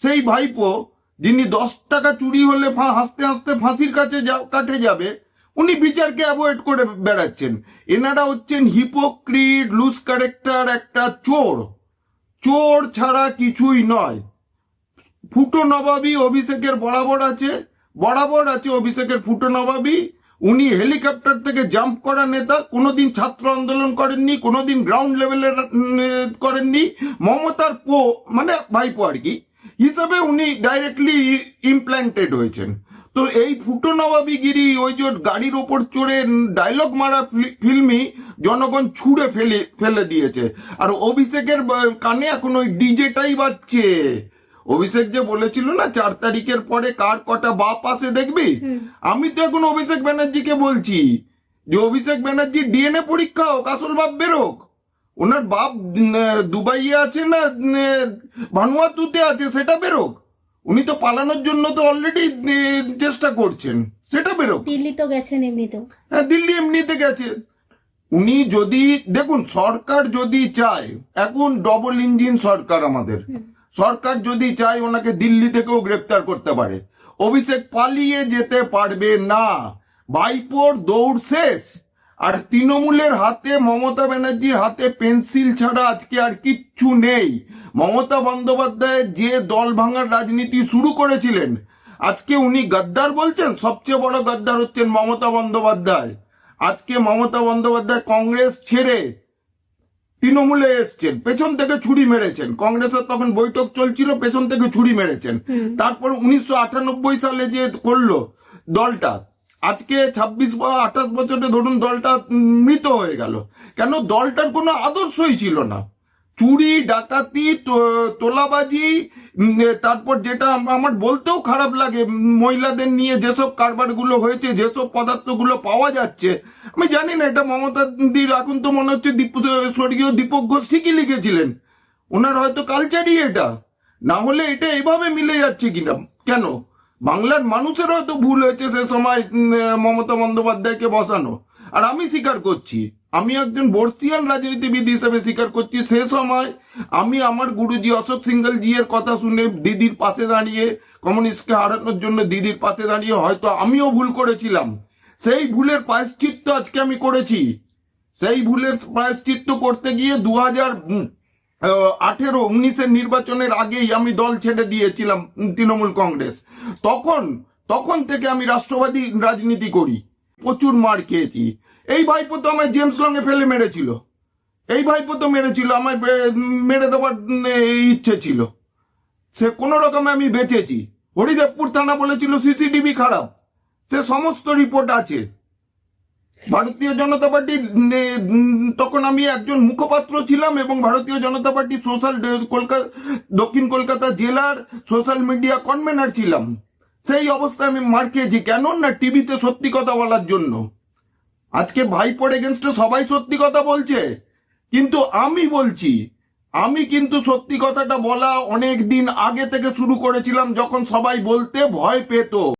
সেই ভাইপো যিনি 10 টাকা চুরি হলে হাসতে হাসতে ফাঁসির কাছে কাটে যাবে, উনি বিচারকে অ্যাভয়েড করে বেড়াচ্ছেন। এনারা হচ্ছেন হিপোক্রিট, লুজ ক্যারেক্টার, একটা চোর। চোর ছাড়া কিছুই নয়। ফুটো নবাবী অভিষেকের বরাবর আছে অভিষেকের ফুটো নবাবী। উনি হেলিকপ্টার থেকে জাম্প করা নেতা, কোনোদিন ছাত্র আন্দোলন করেননি, কোনোদিন গ্রাউন্ড লেভেলে করেননি। মমতার মানে ভাইপো আর কি হিসাবে উনি ডাইরেক্টলি ইমপ্ল্যান্টেড হয়েছেন। তো এই ফুটো নবাবিগিরি, ওই যে গাড়ির ওপর চড়ে ডায়লগ মারা ফিল্মি জনগণ ছুঁড়ে ফেলে দিয়েছে। আর অভিষেকের কানে এখন ওই ডিজেটাই বাজছে। অভিষেক যে বলেছিল না 4 তারিখের পরে কার কটা বাপ আসে দেখবি, আমি তো এখন অভিষেক ব্যানার্জিকে বলছি যে অভিষেক ব্যানার্জি ডিএনএ পরীক্ষা হোক, আসল বাপ বেরোক। ওনার বাপ দুবাইয়ে আছে না ভানুয়াতুতে আছে, সেটা বেরোক। উনি তো পালানোর জন্য তো অলরেডি চেষ্টা করছেন, সেটা বেরোক। দিল্লি তো গেছেন এমনিতেও। হ্যাঁ, দিল্লি এমনিতে গেছে। উনি যদি দেখুন, সরকার যদি চায়, এখন ডবল ইঞ্জিন সরকার আমাদের, সরকার যদি চায় ওনাকে দিল্লি থেকেও গ্রেপ্তার করতে পারে। অভিষেক পালিয়ে যেতে পারবে না। ভাইপোর দৌড় শেষ। আর তৃণমূলের হাতে, মমতা ব্যানার্জির হাতে পেন্সিল ছাড়া আজকে আর কিচ্ছু নেই। মমতা বন্দ্যোপাধ্যায় যে দল ভাঙার রাজনীতি শুরু করেছিলেন, আজকে উনি গদ্দার বলছেন। সবচেয়ে বড় গদ্দার হচ্ছেন মমতা বন্দ্যোপাধ্যায়। আজকে মমতা বন্দ্যোপাধ্যায় কংগ্রেস ছেড়ে তৃণমূলে এসছেন, পেছন থেকে ছুরি মেরেছেন। কংগ্রেসের তখন বৈঠক চলছিল, পেছন থেকে ছুরি মেরেছেন। তারপর 1998 সালে যে করলো দলটা, আজকে 26 বা 28 বছরে ধরুন দলটা মৃত হয়ে গেল। কেন? দলটার কোনো আদর্শই ছিল না। চুরি, ডাকাতি, তোলাবাজি, তারপর যেটা আমার বলতেও খারাপ লাগে, মহিলাদের নিয়ে যেসব কারবারগুলো হয়েছে, যেসব পদার্থগুলো পাওয়া যাচ্ছে, আমি জানি না এটা মমতা দির, এখন তো মনে হচ্ছে স্বর্গীয় দীপক ঘোষ ঠিকই লিখেছিলেন। ওনার হয়তো কালচারই এটা, না হলে এটা এভাবে মিলে যাচ্ছে কিনা। কেন? বাংলার মানুষের হয়তো ভুল হয়েছে সে সময় মমতা বন্দ্যোপাধ্যায়কে বসানো। আর আমি স্বীকার করছি, আমি একজন বর্ষিয়ান রাজনীতিবিদ হিসেবে স্বীকার করছি, সে সময় আমি আমার গুরুজি অশোক সিংঘলজি এর কথা শুনে দিদির পাশে দাঁড়িয়ে, কমিউনিস্টকে হারানোর জন্য দিদির পাশে দাঁড়িয়ে হয়তো আমিও ভুল করেছিলাম। সেই ভুলের প্রায়শ্চিত্ত আজকে আমি করেছি। সেই ভুলের প্রায়শ্চিত্ত করতে গিয়ে 2018-19 নির্বাচনের আগেই আমি দল ছেড়ে দিয়েছিলাম তৃণমূল কংগ্রেস। তখন থেকে আমি রাষ্ট্রবাদী রাজনীতি করি। প্রচুর মার খেয়েছি। এই ভাইপো তো আমায় জেমস লং এ ফেলে মেরেছিল। আমায় মেরে দেওয়ার ইচ্ছে ছিল। সে কোনো রকমে আমি বেঁচেছি। হরিদেবপুর থানা বলেছিল সিসিটিভি খারাপ, সে সমস্ত রিপোর্ট আছে। ভারতীয় জনতা পার্টি, তখন আমি একজন মুখপাত্র ছিলাম এবং ভারতীয় জনতা পার্টি দক্ষিণ কলকাতা জেলার সোশ্যাল মিডিয়া কনভেনার ছিলাম। সেই অবস্থায় আমি মার খেয়েছি। কেন না? টিভিতে সত্যি কথা বলার জন্য। আজকে ভাইপোর এগেনস্টে সবাই সত্যি কথা বলছে, কিন্তু আমি বলছি, আমি কিন্তু সত্যি কথাটা বলা অনেক দিন আগে থেকে শুরু করেছিলাম, যখন সবাই বলতে ভয় পেত।